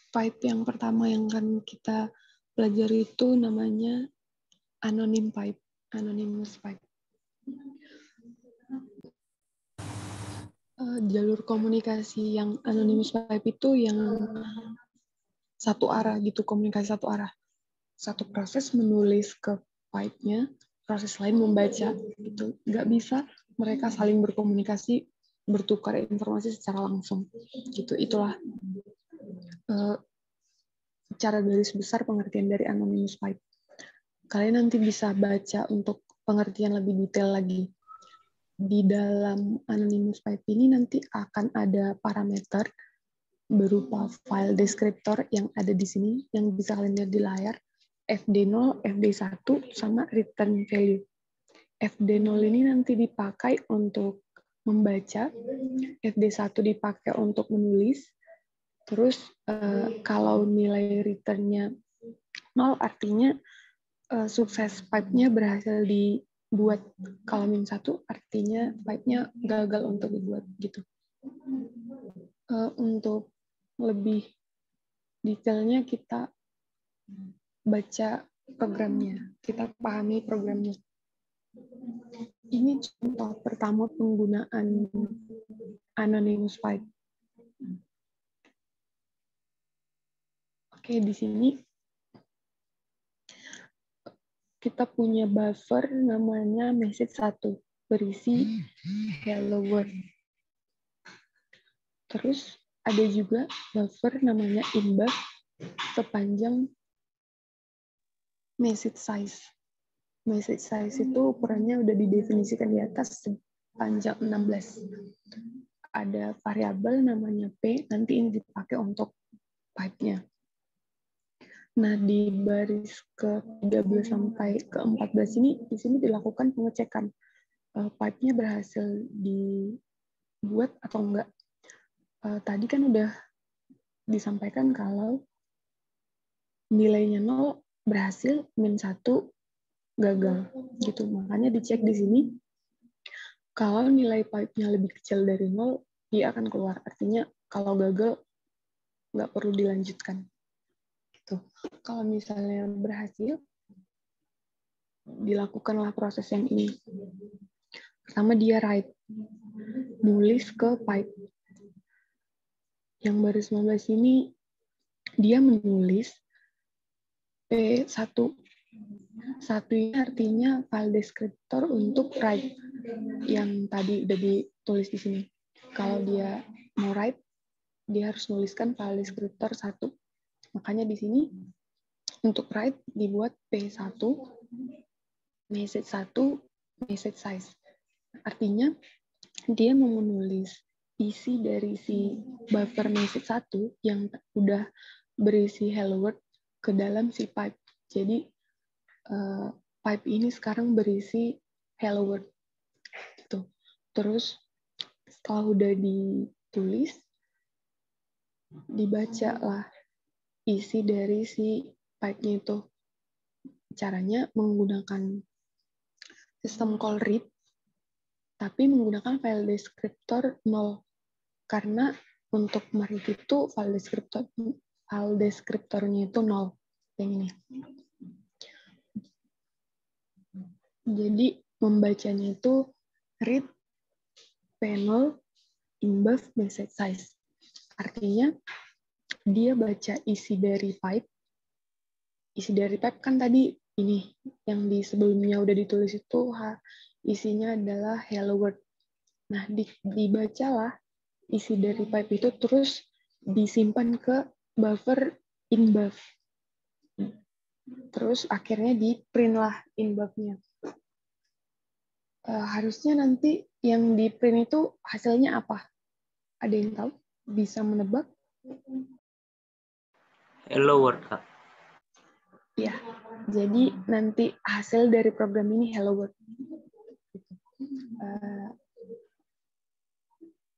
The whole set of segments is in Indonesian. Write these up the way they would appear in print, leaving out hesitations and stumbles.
pipe yang pertama yang akan kita pelajari itu namanya anonymous pipe. Jalur komunikasi yang anonymous pipe itu yang satu arah gitu, komunikasi satu arah. Satu proses menulis ke pipe-nya, proses lain membaca gitu. Nggak bisa mereka saling berkomunikasi, bertukar informasi secara langsung gitu. Itulah secara garis besar pengertian dari anonymous pipe. Kalian nanti bisa baca untuk pengertian lebih detail lagi. Di dalam anonymous pipe ini nanti akan ada parameter berupa file descriptor yang ada di sini, yang bisa kalian lihat di layar, FD0, FD1, sama return value. FD0 ini nanti dipakai untuk membaca, FD1 dipakai untuk menulis, terus kalau nilai return-nya 0 artinya sukses pipe-nya berhasil dibuat. Kalau -1 artinya pipe-nya gagal untuk dibuat gitu. Untuk lebih detailnya kita baca programnya, kita pahami programnya. Ini contoh pertama penggunaan anonymous pipe. Oke, di sini kita punya buffer namanya message1 berisi hello world. Terus ada juga buffer namanya inbuff sepanjang message size. Message size itu ukurannya udah didefinisikan di atas sepanjang 16. Ada variabel namanya P, nanti ini dipakai untuk pipe-nya. Nah, di baris ke-13 sampai ke-14 ini, di sini dilakukan pengecekan pipe-nya berhasil dibuat atau enggak. Tadi kan udah disampaikan kalau nilainya 0 berhasil, -1 gagal. Gitu. Makanya dicek di sini, kalau nilai pipe-nya lebih kecil dari 0, dia akan keluar. Artinya kalau gagal, nggak perlu dilanjutkan. Gitu. Kalau misalnya berhasil, dilakukanlah proses yang ini. Pertama dia write, nulis ke pipe. Yang baris 19 ini, dia menulis P1. Satu ini artinya file descriptor untuk write, yang tadi udah ditulis di sini. Kalau dia mau write, dia harus nuliskan file descriptor 1. Makanya di sini untuk write dibuat P1, message 1, message size. Artinya dia mau menulis isi dari si buffer message 1 yang udah berisi hello world ke dalam si pipe. Jadi pipe ini sekarang berisi hello world. Gitu. Terus setelah udah ditulis, dibacalah isi dari si pipe-nya itu. Caranya menggunakan sistem call read, tapi menggunakan file descriptor 0. Karena untuk meread itu file descriptornya itu 0. Yang ini. Jadi membacanya itu read P0 inbuff message size. Artinya dia baca isi dari pipe. Isi dari pipe kan tadi ini yang di sebelumnya udah ditulis itu isinya adalah hello world. Nah, dibacalah isi dari pipe itu terus disimpan ke buffer inbuff. Terus akhirnya di print lah inbuff-nya. Harusnya nanti yang di print itu hasilnya apa? Ada yang tahu? Bisa menebak? Hello world, Kak. Ya, jadi nanti hasil dari program ini hello world.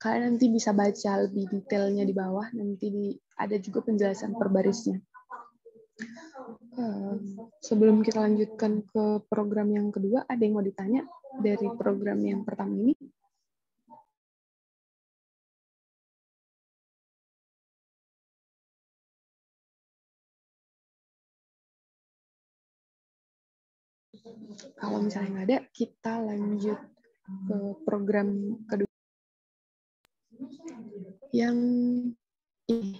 Kalian nanti bisa baca lebih detailnya di bawah, nanti ada juga penjelasan per barisnya. Sebelum kita lanjutkan ke program yang kedua, ada yang mau ditanya dari program yang pertama ini? Kalau misalnya nggak ada, kita lanjut ke program kedua. Yang ini.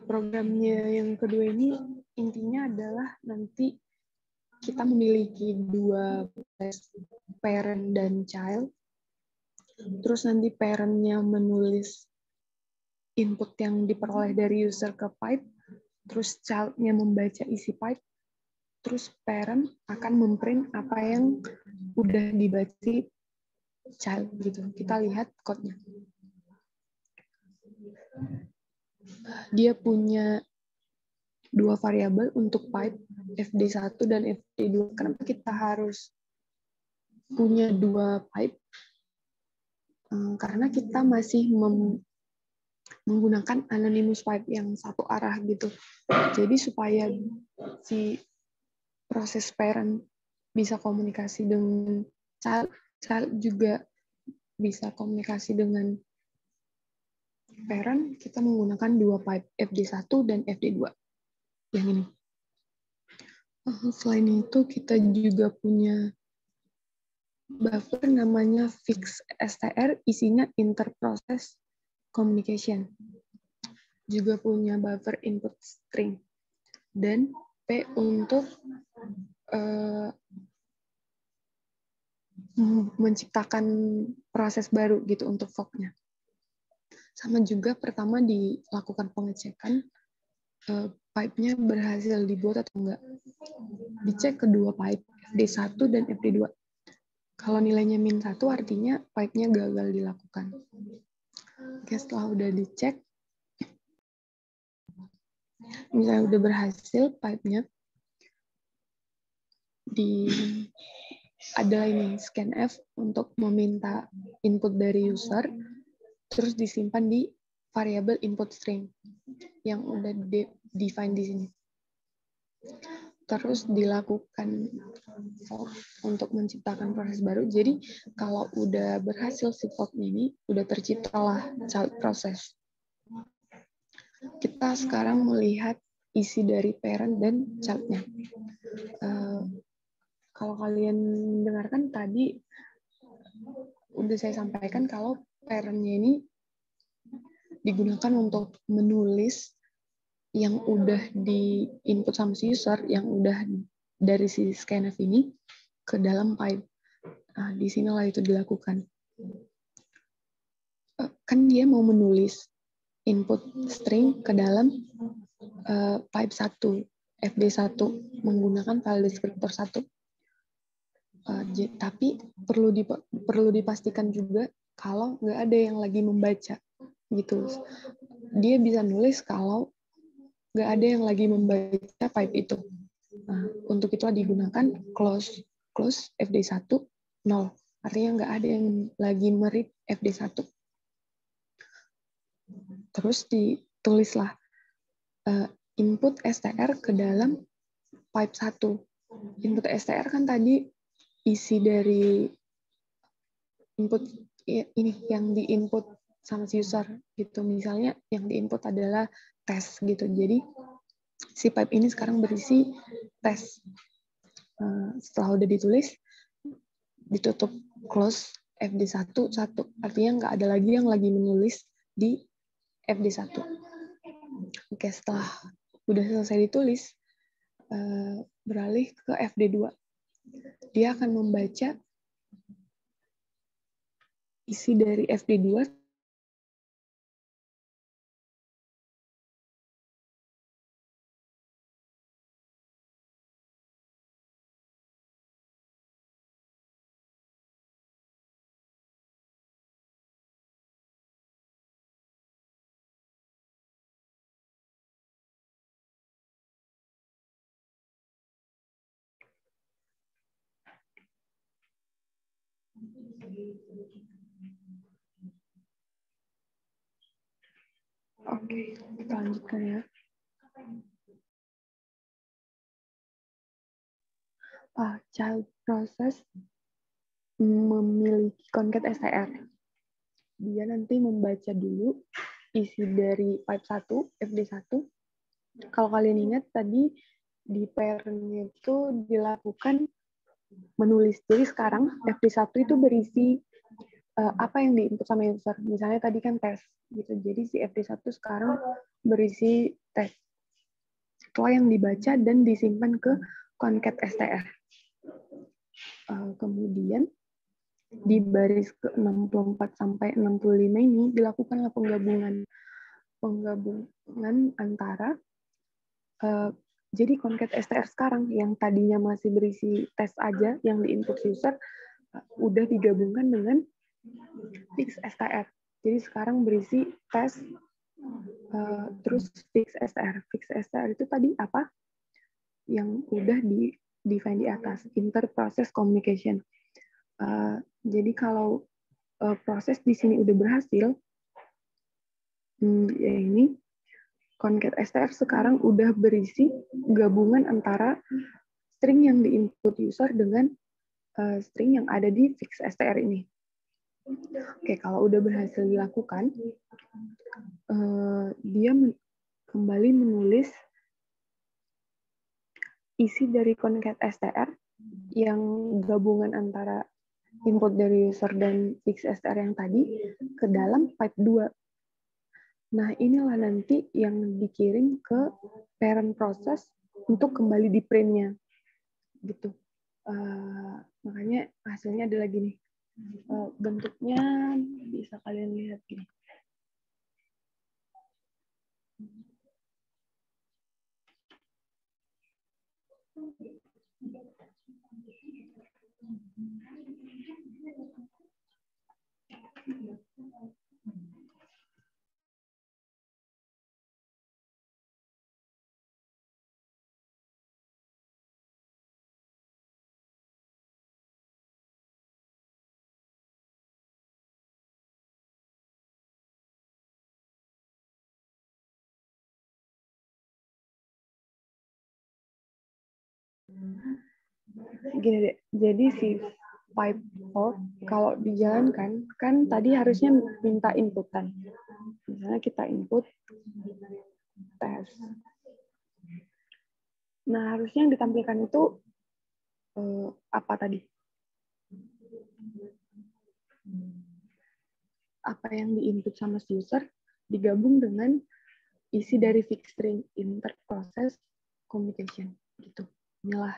Programnya yang kedua ini intinya adalah nanti kita memiliki dua parent dan child. Terus nanti parent-nya menulis input yang diperoleh dari user ke pipe, terus child-nya membaca isi pipe, terus parent akan memprint apa yang udah dibaca child gitu. Kita lihat code-nya. Dia punya dua variabel untuk pipe, fd1 dan fd2. Kenapa kita harus punya dua pipe? Karena kita masih menggunakan anonymous pipe yang satu arah gitu. Jadi supaya si proses parent bisa komunikasi dengan child juga bisa komunikasi dengan parent, kita menggunakan dua pipe, fd1 dan fd2. Yang ini. Selain itu, kita juga punya buffer namanya fix str, isinya interprocess communication. Juga punya buffer input string. Dan P untuk menciptakan proses baru gitu untuk fork-nya. Sama juga pertama dilakukan pengecekan pipe-nya berhasil dibuat atau enggak. Dicek kedua pipe, fd1 dan fd2. Kalau nilainya -1 artinya pipe-nya gagal dilakukan. Oke, setelah udah dicek, misalnya udah berhasil pipe-nya, ada ini scanf untuk meminta input dari user, terus disimpan di variabel input string yang udah define di sini. Terus dilakukan fork untuk menciptakan proses baru. Jadi kalau udah berhasil si fork ini, udah terciptalah child process. Kita sekarang melihat isi dari parent dan child-nya. Kalau kalian dengarkan tadi, udah saya sampaikan kalau parent-nya ini digunakan untuk menulis yang udah di input sama si user, yang udah dari si scanf ini ke dalam pipe. Nah, di sinilah itu dilakukan. Kan dia mau menulis input string ke dalam pipe 1, fd1, menggunakan file descriptor 1. Tapi perlu dipastikan juga kalau nggak ada yang lagi membaca gitu. Dia bisa nulis kalau nggak ada yang lagi membaca pipe itu. Nah, untuk itulah digunakan close fd1 0. Artinya nggak ada yang lagi meread fd1. Terus ditulislah input str ke dalam pipe 1. Input str kan tadi isi dari input ini yang diinput sama si user gitu. Misalnya yang diinput adalah tes gitu. Jadi si pipe ini sekarang berisi tes. Setelah udah ditulis, ditutup close fd1 1. Artinya nggak ada lagi yang lagi menulis di fd1. Oke, setelah udah selesai ditulis, beralih ke fd2. Dia akan membaca isi dari fd2 Oke, kita lanjutkan ya. Child process memiliki concat str. Dia nanti membaca dulu isi dari pipe 1, fd1. Kalau kalian ingat tadi di parent itu dilakukan menulis. Jadi sekarang FD1 itu berisi apa yang diinput sama user. Misalnya tadi kan tes gitu. Jadi si FD1 sekarang berisi tes. Setelah yang dibaca dan disimpan ke concat str. Kemudian di baris ke-64 sampai 65 ini dilakukanlah penggabungan antara jadi concat str sekarang yang tadinya masih berisi tes aja yang diinput user udah digabungkan dengan fix str. Jadi sekarang berisi tes terus fix str. Fix str itu tadi apa? Yang udah di define di atas, inter-process communication. Jadi kalau proses di sini udah berhasil, ya ini concat str sekarang udah berisi gabungan antara string yang diinput user dengan string yang ada di fix str ini. Oke, kalau udah berhasil dilakukan, dia kembali menulis isi dari concat str yang gabungan antara input dari user dan fix str yang tadi ke dalam pipe 2. Nah, inilah nanti yang dikirim ke parent process untuk kembali di print-nya. Gitu. Makanya hasilnya adalah gini. Bentuknya bisa kalian lihat gini. Gini deh, jadi si pipe for kalau dijalankan kan tadi harusnya minta inputan. Misalnya kita input tes. Nah, harusnya yang ditampilkan itu apa tadi? Apa yang diinput sama si user digabung dengan isi dari fixed string inter-process communication gitu. Inilah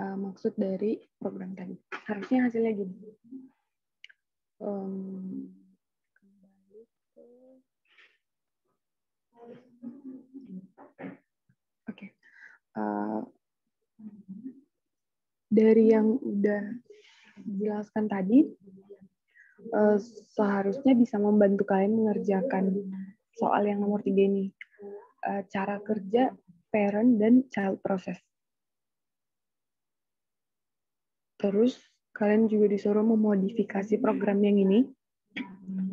maksud dari program tadi. Harusnya hasilnya gini. Oke. Dari yang udah dijelaskan tadi, seharusnya bisa membantu kalian mengerjakan soal yang nomor 3 ini. Cara kerja parent dan child process. Terus, kalian juga disuruh memodifikasi program yang ini,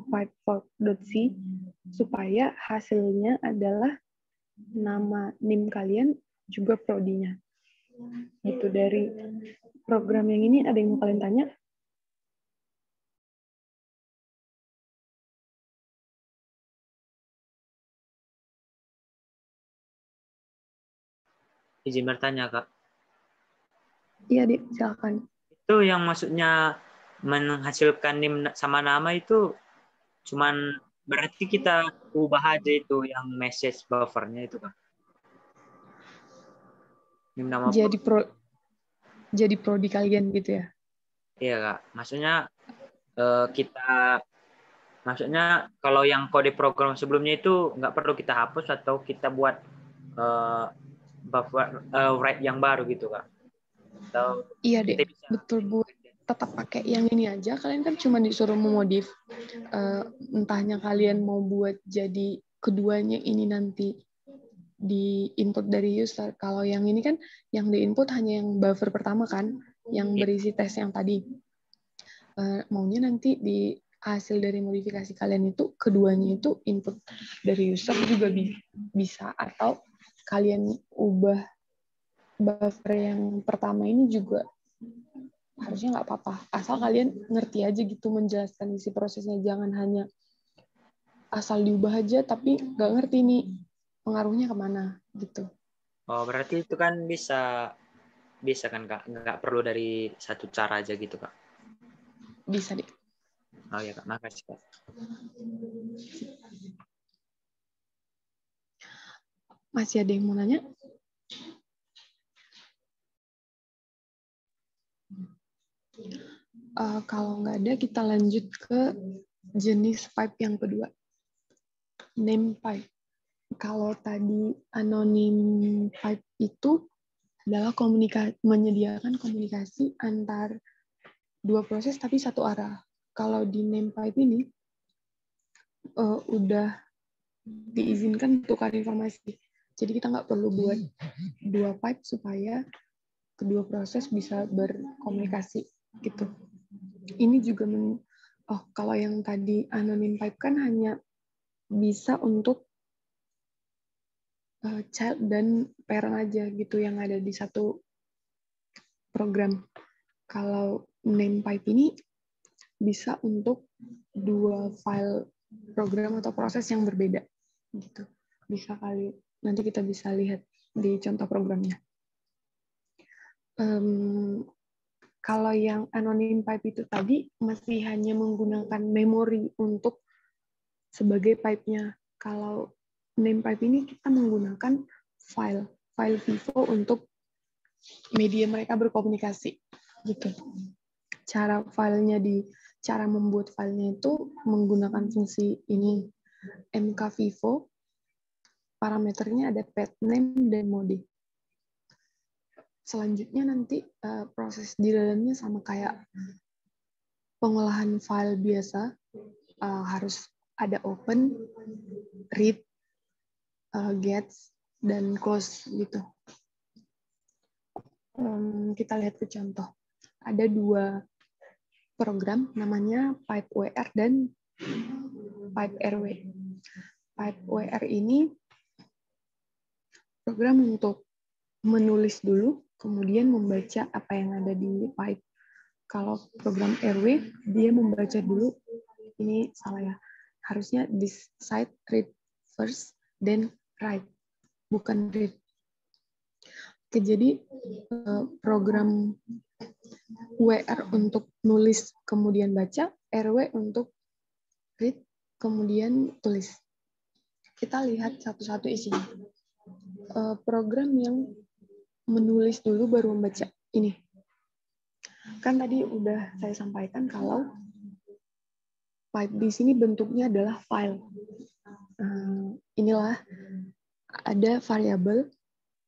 pipefork.c, supaya hasilnya adalah nama NIM kalian juga prodinya. Gitu, dari program yang ini ada yang mau kalian tanya? Izin bertanya, Kak. Iya, Dik, silakan. Itu yang maksudnya menghasilkan NIM sama nama itu cuman berarti kita ubah aja itu yang message buffernya itu, Kak. NIM nama jadi prodi kalian gitu ya? Iya, Kak. Maksudnya kalau yang kode program sebelumnya itu nggak perlu kita hapus atau kita buat buffer write yang baru gitu, Kak. Atau iya, Dek. Betul, Bu. Tetap pakai yang ini aja. Kalian kan cuma disuruh memodif. Entahnya kalian mau buat jadi keduanya ini nanti di input dari user. Kalau yang ini kan yang di input hanya yang buffer pertama kan, yang berisi tes yang tadi. Maunya nanti di hasil dari modifikasi kalian itu keduanya itu input dari user juga bisa, atau kalian ubah buffer yang pertama ini juga harusnya nggak apa-apa, asal kalian ngerti aja gitu menjelaskan isi prosesnya, jangan hanya asal diubah aja tapi nggak ngerti nih pengaruhnya kemana gitu. Oh, berarti itu kan bisa kan Kak? Nggak perlu dari satu cara aja gitu Kak? Bisa deh. Oh ya Kak, makasih Kak. Masih ada yang mau nanya? Kalau nggak ada, kita lanjut ke jenis pipe yang kedua. Name pipe. Kalau tadi anonym pipe itu adalah menyediakan komunikasi antar dua proses tapi satu arah. Kalau di name pipe ini udah diizinkan tukar informasi. Jadi kita nggak perlu buat dua pipe supaya kedua proses bisa berkomunikasi gitu. Ini juga kalau yang tadi anonym pipe kan hanya bisa untuk child dan parent aja gitu yang ada di satu program. Kalau name pipe ini bisa untuk dua file program atau proses yang berbeda gitu. Bisa kali nanti kita bisa lihat di contoh programnya. Kalau yang anonym pipe itu tadi masih hanya menggunakan memori untuk sebagai pipe-nya. Kalau name pipe ini kita menggunakan file Vivo untuk media mereka berkomunikasi gitu. Cara membuat filenya itu menggunakan fungsi ini MK Vivo. Parameternya ada path name dan mode. Selanjutnya nanti proses di dalamnya sama kayak pengolahan file biasa, harus ada open, read, gets, dan close gitu. Kita lihat ke contoh. Ada dua program namanya Pipe WR dan Pipe RW. Pipe WR ini program untuk menulis dulu, kemudian membaca apa yang ada di pipe. Kalau program RW, dia membaca dulu, ini salah ya, harusnya this side read first, then write, bukan read. Oke, jadi program WR untuk nulis kemudian baca, RW untuk read kemudian tulis. Kita lihat satu-satu isinya. Program yang menulis dulu baru membaca ini. Kan tadi udah saya sampaikan kalau pipe di sini bentuknya adalah file. Inilah ada variabel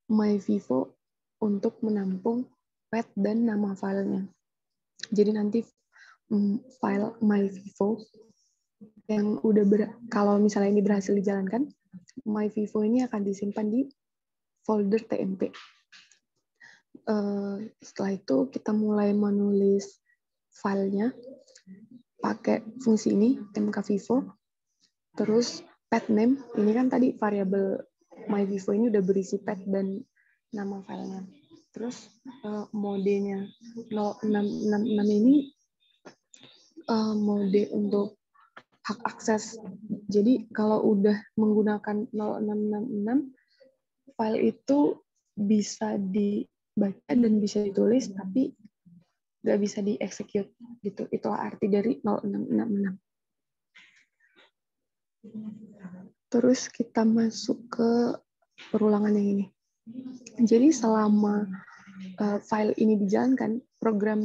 myvivo untuk menampung path dan nama filenya. Jadi nanti file myvivo yang kalau misalnya ini berhasil dijalankan, myvivo ini akan disimpan di folder TMP. Setelah itu kita mulai menulis filenya pakai fungsi ini mkvivo. Terus path name ini kan tadi variabel myvivo ini udah berisi path dan nama filenya. Terus modenya 0666 ini mode untuk hak akses. Jadi kalau udah menggunakan 0666 file itu bisa dibaca dan bisa ditulis, tapi nggak bisa dieksekut gitu. Itu arti dari 0666. Terus kita masuk ke perulangan yang ini. Jadi selama file ini dijalankan, program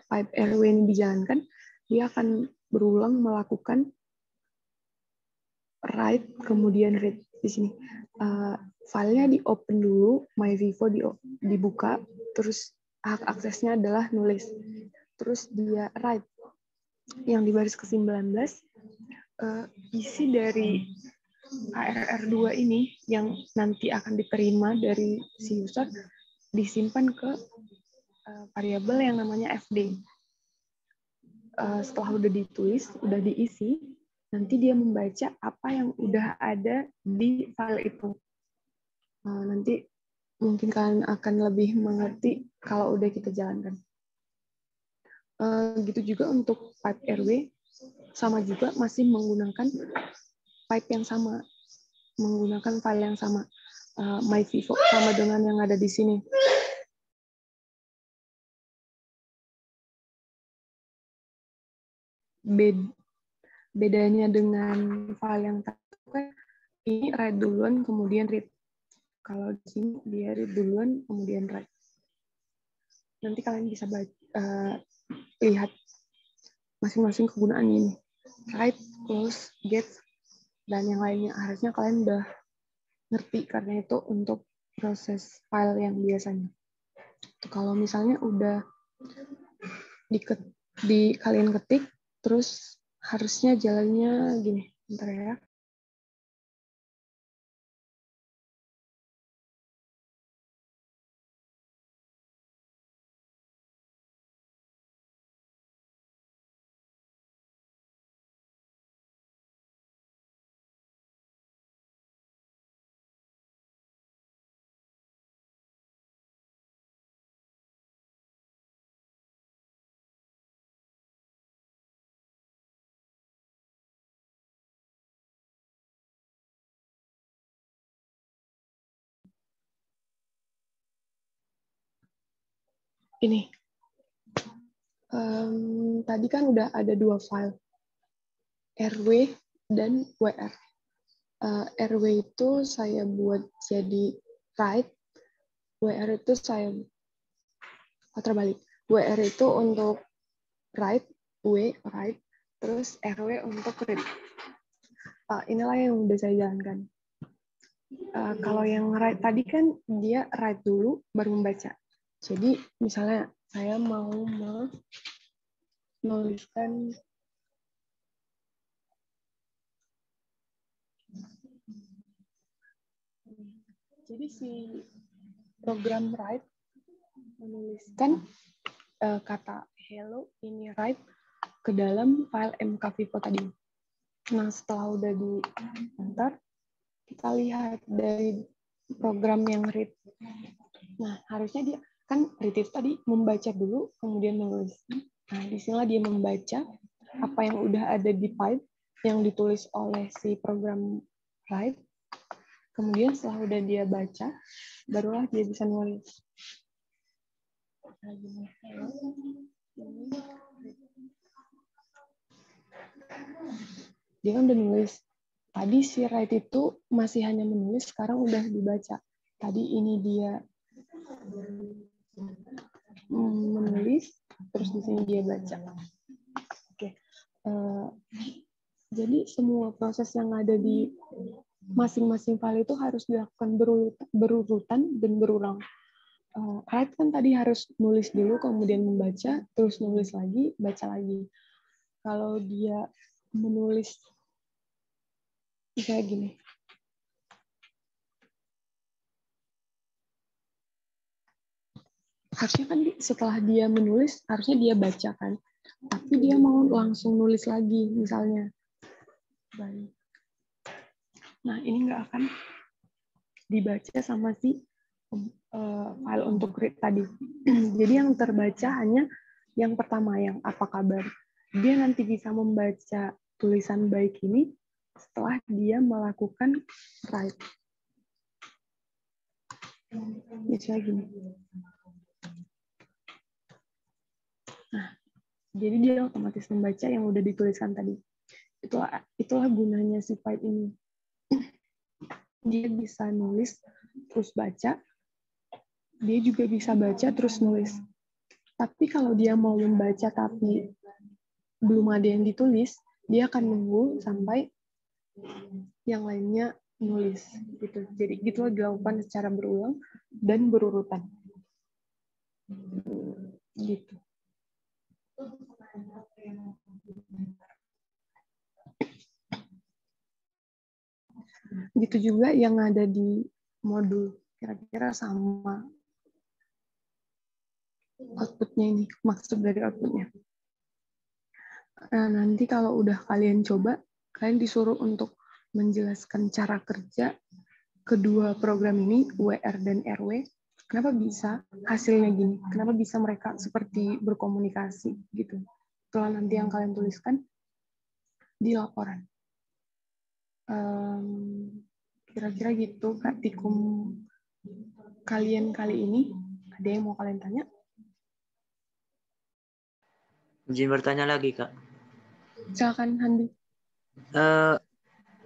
pipe RW ini dijalankan, dia akan berulang melakukan write kemudian read di sini. Filenya di open dulu, myvivo dibuka, terus hak aksesnya adalah nulis. Terus dia write. Yang di baris ke-19, isi dari ARR2 ini yang nanti akan diterima dari si user disimpan ke variabel yang namanya fd. Setelah udah ditulis, udah diisi, nanti dia membaca apa yang udah ada di file itu. Nanti mungkin kalian akan lebih mengerti kalau udah kita jalankan. Gitu juga untuk pipe RW, sama juga masih menggunakan pipe yang sama, menggunakan file yang sama. My Vivo sama dengan yang ada di sini. Bedanya dengan file yang tadi kan ini write duluan kemudian read. Kalau di sini dia read duluan kemudian write. Nanti kalian bisa lihat masing-masing kegunaannya ini. Write, close, get, dan yang lainnya. Harusnya kalian udah ngerti karena itu untuk proses file yang biasanya. Kalau misalnya udah kalian ketik, terus harusnya jalannya gini. Bentar ya. Ini. Tadi kan udah ada 2 file, RW dan WR. RW itu saya buat jadi write, WR itu terbalik. WR itu untuk write, write, terus RW untuk read. Inilah yang udah saya jalankan. Kalau yang write tadi kan dia write dulu baru membaca. Jadi misalnya saya mau menuliskan jadi si program write menuliskan kata hello ini write ke dalam file mkvivo tadi. Nah, setelah udah diantar, kita lihat dari program yang read. Nah, harusnya dia kan read itu tadi membaca dulu, kemudian menulis. Nah, di sinilah dia membaca apa yang udah ada di pipe yang ditulis oleh si program write. Kemudian setelah udah dia baca, barulah dia bisa nulis. Dia kan udah nulis. Tadi si write itu masih hanya menulis, sekarang udah dibaca. Tadi ini dia menulis, terus di sini dia baca. Oke. Jadi semua proses yang ada di masing-masing file itu harus dilakukan berurutan dan berulang. Write kan tadi harus nulis dulu, kemudian membaca, terus nulis lagi, baca lagi. Kalau dia menulis kayak gini. Harusnya kan setelah dia menulis, harusnya dia baca kan. Tapi dia mau langsung nulis lagi, misalnya. Baik. Nah, ini nggak akan dibaca sama si file untuk read tadi. Jadi yang terbaca hanya yang pertama, yang apa kabar. Dia nanti bisa membaca tulisan baik ini setelah dia melakukan write. Misalnya gini. Nah, jadi dia otomatis membaca yang udah dituliskan tadi. Itulah gunanya si pipe ini. Dia bisa nulis terus baca, dia juga bisa baca terus nulis. Tapi kalau dia mau membaca tapi belum ada yang ditulis, dia akan nunggu sampai yang lainnya nulis gitu. Jadi gitu dilakukan secara berulang dan berurutan. Gitu. Gitu juga yang ada di modul, kira-kira sama outputnya ini, maksud dari outputnya. Nah, nanti kalau udah kalian coba, kalian disuruh untuk menjelaskan cara kerja kedua program ini, WR dan RW. Kenapa bisa hasilnya gini? Kenapa bisa mereka seperti berkomunikasi gitu? Itulah nanti yang kalian tuliskan di laporan. Kira-kira gitu, Kak Tikum kalian kali ini. Ada yang mau kalian tanya? Izin bertanya lagi, Kak. Silakan, Handi.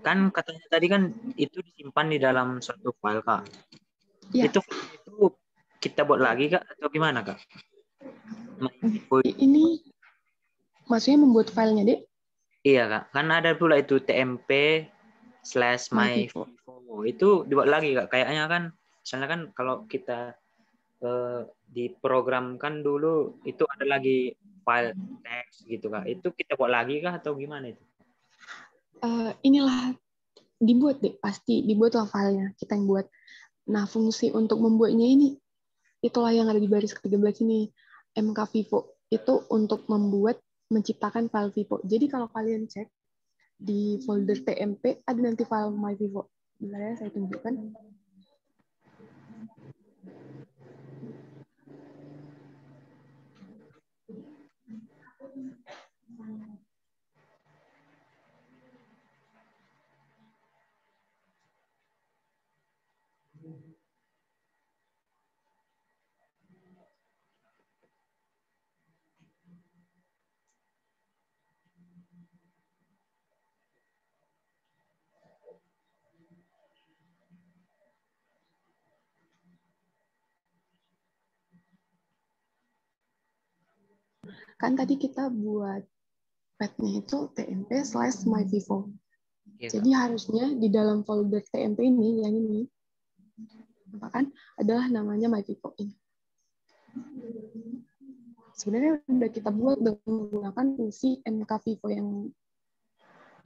Kan katanya tadi kan itu disimpan di dalam suatu file, Kak. Ya. Itu kita buat lagi, Kak, atau gimana, Kak? Ini maksudnya membuat filenya, Dek? Iya, Kak. Kan ada pula itu tmp/myvivo. Itu dibuat lagi, Kak. Kayaknya kan, misalnya kan kalau kita diprogramkan dulu, itu ada lagi file teks gitu, Kak. Itu kita buat lagi, Kak, atau gimana itu? Inilah dibuat, Dek. Pasti dibuatlah filenya. Kita yang buat. Nah, fungsi untuk membuatnya ini, itulah yang ada di baris ke-13 ini. MK Vivo. Itu untuk menciptakan file Vivo. Jadi kalau kalian cek, di folder TMP ada nanti file myvivo. Bentar ya, saya tunjukkan. Kan tadi kita buat path-nya itu tmp/myvivo. Ya, jadi harusnya di dalam folder tmp ini, yang ini, kan adalah namanya myvivo ini. Sebenarnya udah kita buat dengan menggunakan fungsi mkvivo yang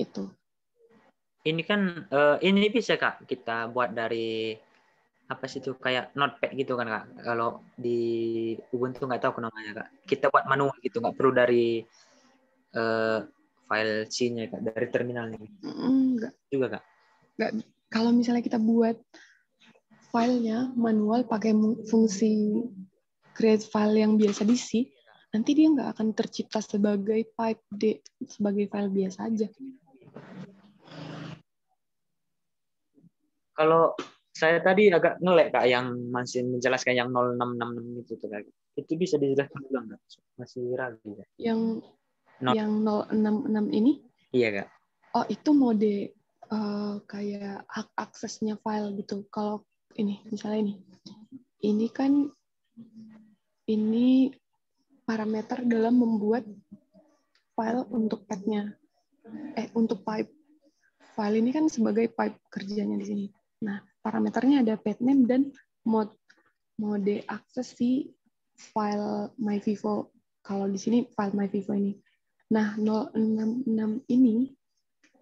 itu. Ini kan, ini bisa, Kak, kita buat dari apa sih itu, kayak notepad gitu kan, Kak. Kalau di Ubuntu nggak tahu namanya, Kak. Kita buat manual gitu, nggak perlu dari file C-nya, Kak, dari terminalnya. Enggak. Juga, Kak. Enggak. Kalau misalnya kita buat filenya manual pakai fungsi create file yang biasa di C, nanti dia nggak akan tercipta sebagai pipe D, sebagai file biasa aja. Kalau saya tadi agak ngelek, Kak, yang masih menjelaskan yang 0666 itu tuh, Kak. Itu bisa dijelaskan ulang, Kak? Masih ragu, Kak. Yang 066 ini? Iya, Kak. Oh, itu mode kayak hak aksesnya file gitu. Kalau ini, misalnya ini kan ini parameter dalam membuat file untuk path-nya. Untuk pipe. File ini kan sebagai pipe kerjanya di sini. Nah, parameternya ada path name dan mode akses si file myvivo. Kalau di sini file myvivo ini. Nah, 066 ini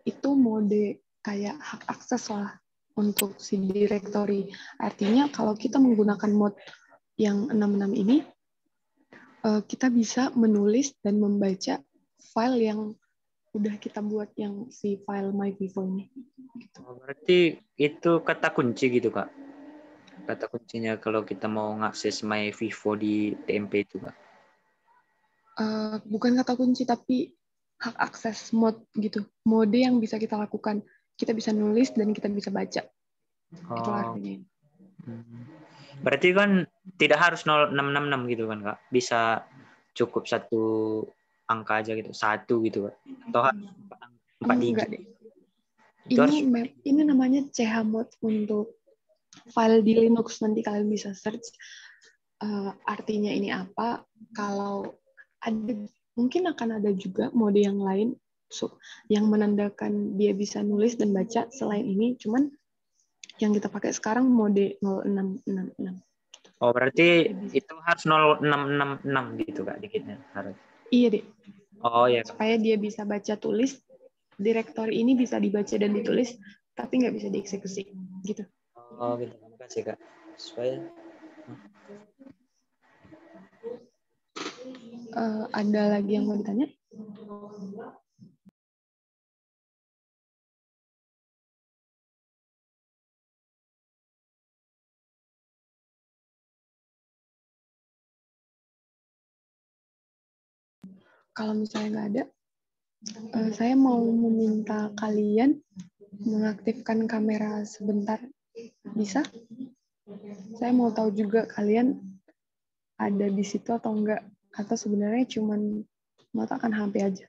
itu mode kayak hak akses lah untuk si directory. Artinya kalau kita menggunakan mode yang 66 ini, kita bisa menulis dan membaca file yang udah kita buat, yang si file myvivo ini. Berarti itu kata kunci gitu, Kak? Kata kuncinya kalau kita mau ngakses myvivo di TMP itu, Kak? Bukan kata kunci, tapi hak akses mode gitu. Mode yang bisa kita lakukan. Kita bisa nulis dan kita bisa baca. Itu artinya. Berarti kan tidak harus 0666 gitu kan, Kak? Bisa cukup satu angka aja gitu, 1 gitu, Kak? Atau harus 4 digit? Enggak deh. Ini namanya chmod untuk file di Linux. Nanti kalian bisa search artinya ini apa. Kalau ada, mungkin akan ada juga mode yang lain yang menandakan dia bisa nulis dan baca selain ini. Cuman yang kita pakai sekarang mode 0666. Oh, berarti itu harus 0666 gitu, Kak, dikitnya harus. Iya, Dek. Oh, iya. Supaya dia bisa baca tulis, direktori ini bisa dibaca dan ditulis, tapi nggak bisa dieksekusi. Gitu. Oh, gitu. Terima kasih, Kak. Supaya ada lagi yang mau ditanya? Kalau misalnya nggak ada, saya mau meminta kalian mengaktifkan kamera sebentar? Bisa? Saya mau tahu juga kalian ada di situ atau enggak, atau sebenarnya cuman meletakkan HP aja.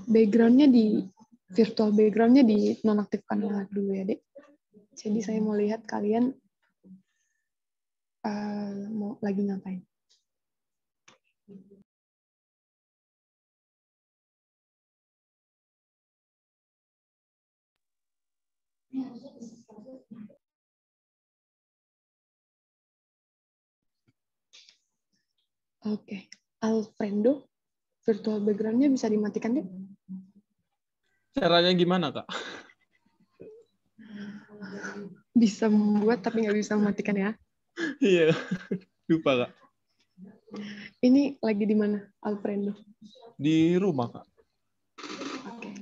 Background-nya virtual background-nya dinonaktifkan dulu ya, Dek. Jadi saya mau lihat kalian mau lagi ngapain. Oke. Alfredo, virtual background-nya bisa dimatikan, Dek? Caranya gimana, Kak? Bisa membuat tapi nggak bisa mematikan ya. Iya, lupa, Kak. Ini lagi di mana, Alfredo? Di rumah, Kak. Oke.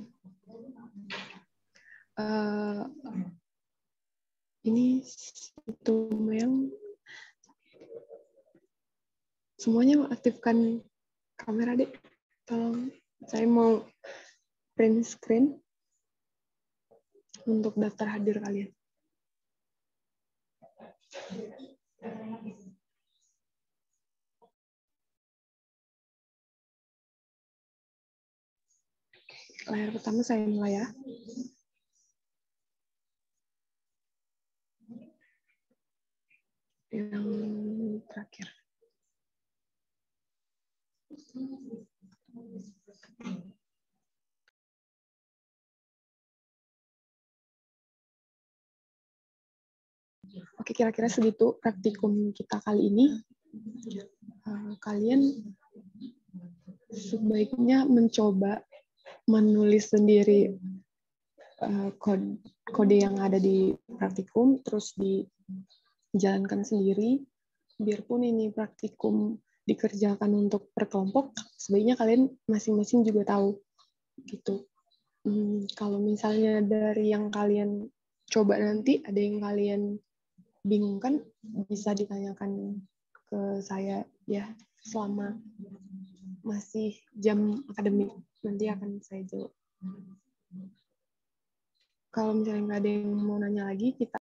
Ini itu yang semuanya aktifkan kamera, Dek. Tolong, saya mau print screen untuk daftar hadir kalian. Layar pertama saya mulai ya. Yang terakhir. Oke, kira-kira segitu praktikum kita kali ini. Kalian sebaiknya mencoba menulis sendiri kode yang ada di praktikum, terus dijalankan sendiri. Biarpun ini praktikum dikerjakan untuk per kelompok, sebaiknya kalian masing-masing juga tahu gitu. Kalau misalnya dari yang kalian coba nanti ada yang kalian bingungkan, bisa ditanyakan ke saya ya selama masih jam akademik, nanti akan saya jawab. Kalau misalnya nggak ada yang mau nanya lagi, kita